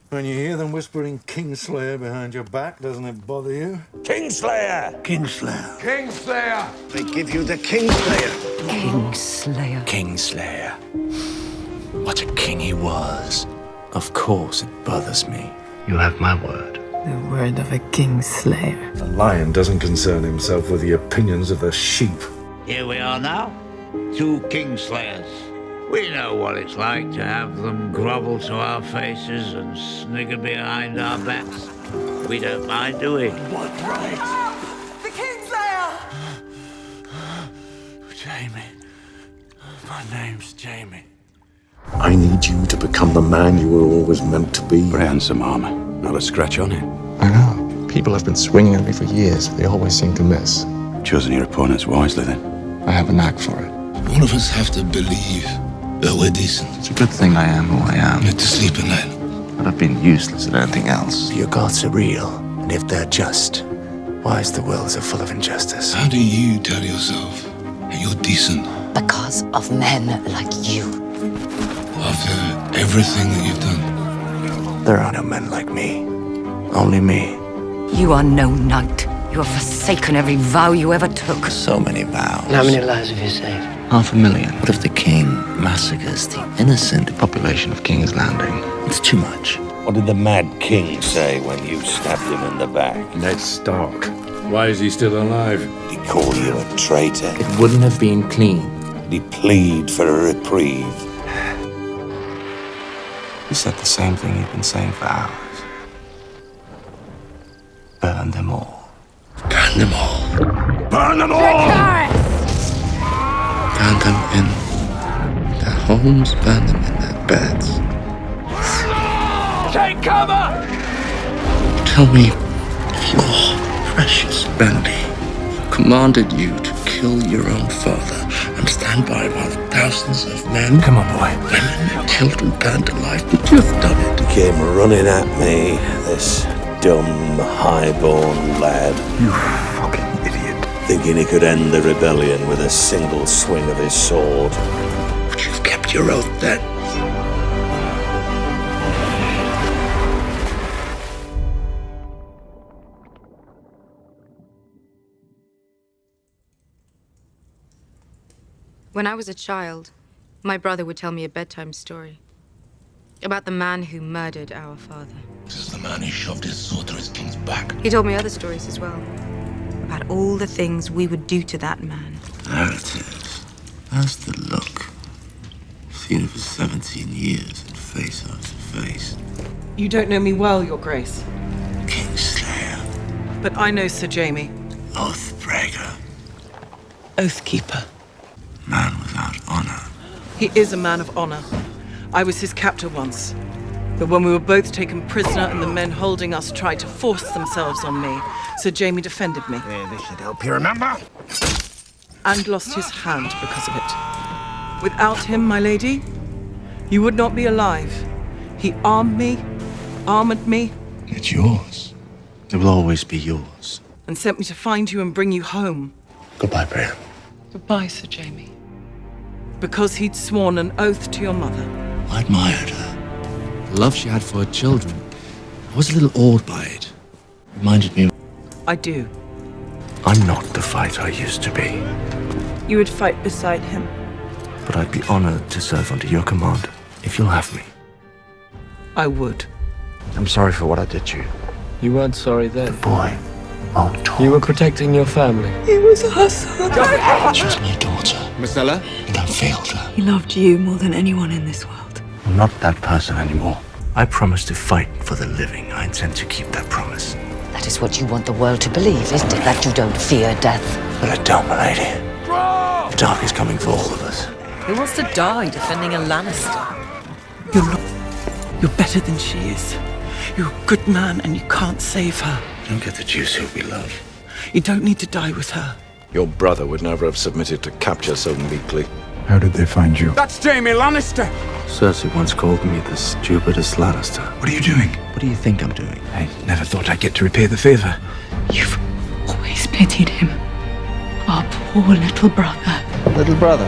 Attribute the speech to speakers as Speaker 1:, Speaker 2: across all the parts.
Speaker 1: When you hear them whispering Kingslayer behind your back, doesn't it bother you?
Speaker 2: Kingslayer!
Speaker 3: Kingslayer.
Speaker 2: Kingslayer!
Speaker 3: They give you the Kingslayer.
Speaker 4: Kingslayer.
Speaker 5: Kingslayer. What a king he was. Of course it bothers me.
Speaker 3: You have my word.
Speaker 4: The word of a Kingslayer.
Speaker 1: A lion doesn't concern himself with the opinions of the sheep.
Speaker 6: Here we are now, two Kingslayers. We know what it's like to have them grovel to our faces and snigger behind our backs. We don't mind, do we?
Speaker 2: What right?
Speaker 7: The Kingslayer!
Speaker 5: Jaime. My name's Jaime.
Speaker 1: I need you to become the man you were always meant to be.
Speaker 5: Very handsome armor. Not a scratch on it.
Speaker 8: I know. People have been swinging at me for years. They always seem to miss.
Speaker 5: Choosing your opponents wisely, then.
Speaker 8: I have a knack for it.
Speaker 3: All of us have to believe that we're decent.
Speaker 8: It's a good thing I am who I am.
Speaker 3: Not to sleep at night.
Speaker 8: But I've been useless at anything else.
Speaker 5: Your gods are real, and if they're just, why is the world so full of injustice?
Speaker 3: How do you tell yourself that you're decent
Speaker 4: Because of men like you.
Speaker 3: after everything that you've done?
Speaker 5: There are no men like me. Only me.
Speaker 4: You are no knight. You have forsaken every vow you ever took.
Speaker 5: So many vows.
Speaker 9: How many lives have you saved?
Speaker 8: 500,000. What if the king massacres the innocent population of King's Landing? It's too much.
Speaker 2: What did the Mad King say when you stabbed him in the back?
Speaker 1: Ned Stark. Why is he still alive?
Speaker 2: Did he call you a traitor?
Speaker 8: It wouldn't have been clean.
Speaker 2: Did he plead for a reprieve?
Speaker 8: He said the same thing he'd been saying for hours. Burn them all.
Speaker 3: Burn them all.
Speaker 2: Burn them all!
Speaker 8: Burn them in their homes, burn them in their beds.
Speaker 2: Take cover!
Speaker 8: Tell me if your precious Bendy commanded you to kill your own father and stand by while thousands of men,
Speaker 5: Come on, boy.
Speaker 8: women, children burned alive. Would you have done it?
Speaker 2: He came running at me, this dumb, high-born lad,
Speaker 5: You fucking idiot.
Speaker 2: thinking he could end the rebellion with a single swing of his sword.
Speaker 8: Would you have kept your oath then?
Speaker 10: When I was a child, my brother would tell me a bedtime story about the man who murdered our father.
Speaker 3: This is the man who shoved his sword through his king's back.
Speaker 10: He told me other stories as well, about all the things we would do to that man.
Speaker 8: There it is. That's the look. Seen it for 17 years and face after face.
Speaker 7: You don't know me well, Your Grace,
Speaker 8: Kingslayer.
Speaker 7: but I know Sir Jaime.
Speaker 8: Oathbreaker.
Speaker 7: Oathkeeper.
Speaker 8: Man without honor.
Speaker 7: He is a man of honor. I was his captor once. But when we were both taken prisoner and the men holding us tried to force themselves on me, Sir Jaime defended me.
Speaker 2: This should help you remember.
Speaker 7: And lost his hand because of it. Without him, my lady, you would not be alive. He armed me, armored me,
Speaker 8: It's yours. It will always be yours.
Speaker 7: and sent me to find you and bring you home.
Speaker 8: Goodbye, Brian.
Speaker 7: Goodbye, Sir Jaime. Because he'd sworn an oath to your mother.
Speaker 8: I admired her. The love she had for her children. I was a little awed by it. Reminded me,
Speaker 7: I do.
Speaker 8: I'm not the fighter I used to be.
Speaker 7: You would fight beside him.
Speaker 8: But I'd be honored to serve under your command, if you'll have me.
Speaker 7: I would.
Speaker 8: I'm sorry for what I did to you.
Speaker 9: You weren't sorry then.
Speaker 8: Boy, won't talk.
Speaker 9: You were protecting your family.
Speaker 7: He was our son.
Speaker 8: She was my daughter.
Speaker 9: Marcella?
Speaker 8: And I failed her.
Speaker 4: He loved you more than anyone in this world.
Speaker 8: I'm not that person anymore. I promised to fight for the living. I intend to keep that promise.
Speaker 4: That is what you want the world to believe, isn't it? That you don't fear death.
Speaker 8: But I don't, my lady. The dark is coming for all of us.
Speaker 7: Who wants to die defending a Lannister? You're not. You're better than she is. You're a good man and you can't save her.
Speaker 8: Don't get the juice who we love.
Speaker 7: You don't need to die with her.
Speaker 1: Your brother would never have submitted to capture so meekly.
Speaker 8: How did they find you?
Speaker 2: That's Jaime Lannister!
Speaker 8: Cersei once called me the stupidest Lannister.
Speaker 3: What are you doing?
Speaker 8: What do you think I'm doing?
Speaker 3: I never thought I'd get to repay the favor.
Speaker 4: You've always pitied him. Our poor little brother.
Speaker 8: Little brother.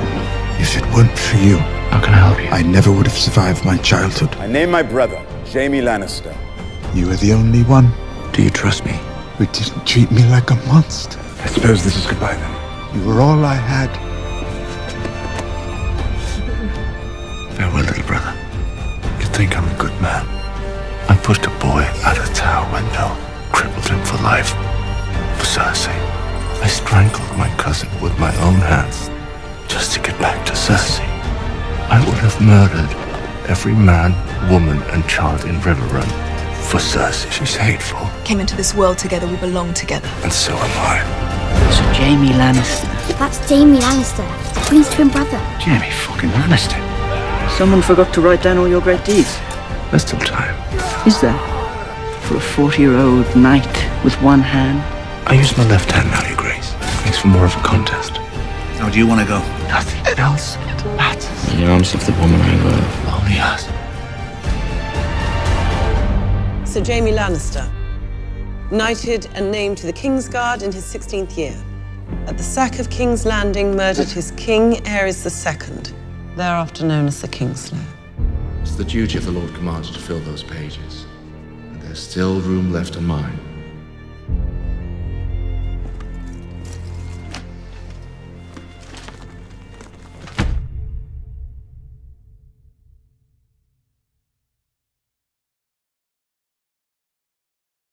Speaker 3: If it weren't for you, How can I help you?
Speaker 11: I never would have survived my childhood.
Speaker 12: I name my brother, Jaime Lannister.
Speaker 11: You are the only one
Speaker 3: Do you trust me?
Speaker 11: who didn't treat me like a monster.
Speaker 3: I suppose this is goodbye then.
Speaker 11: You were all I had.
Speaker 3: Farewell, little brother. You think I'm a good man? I pushed a boy out a tower window, crippled him for life. For Cersei. I strangled my cousin with my own hands, just to get back to Cersei. I would have murdered every man, woman, and child in Riverrun for Cersei. She's hateful,
Speaker 13: Came into this world together, we belong together.
Speaker 3: and so am I.
Speaker 9: So Jaime Lannister.
Speaker 14: That's Jaime Lannister, the Queen's twin brother.
Speaker 3: Jaime fucking Lannister.
Speaker 9: Someone forgot to write down all your great deeds.
Speaker 3: There's still time.
Speaker 9: Is there? For a 40-year-old knight with one hand?
Speaker 3: I use my left hand now, Your Grace. Makes for more of a contest.
Speaker 6: How do you want to go?
Speaker 3: Nothing else matters.
Speaker 8: In the arms of the woman I love.
Speaker 3: Only us.
Speaker 7: Sir Jaime Lannister, knighted and named to the Kingsguard in his 16th year. At the sack of King's Landing, murdered his king, Aerys II, thereafter known as the Kingslayer.
Speaker 8: It's the duty of the Lord Commander to fill those pages. And there's still room left in mine.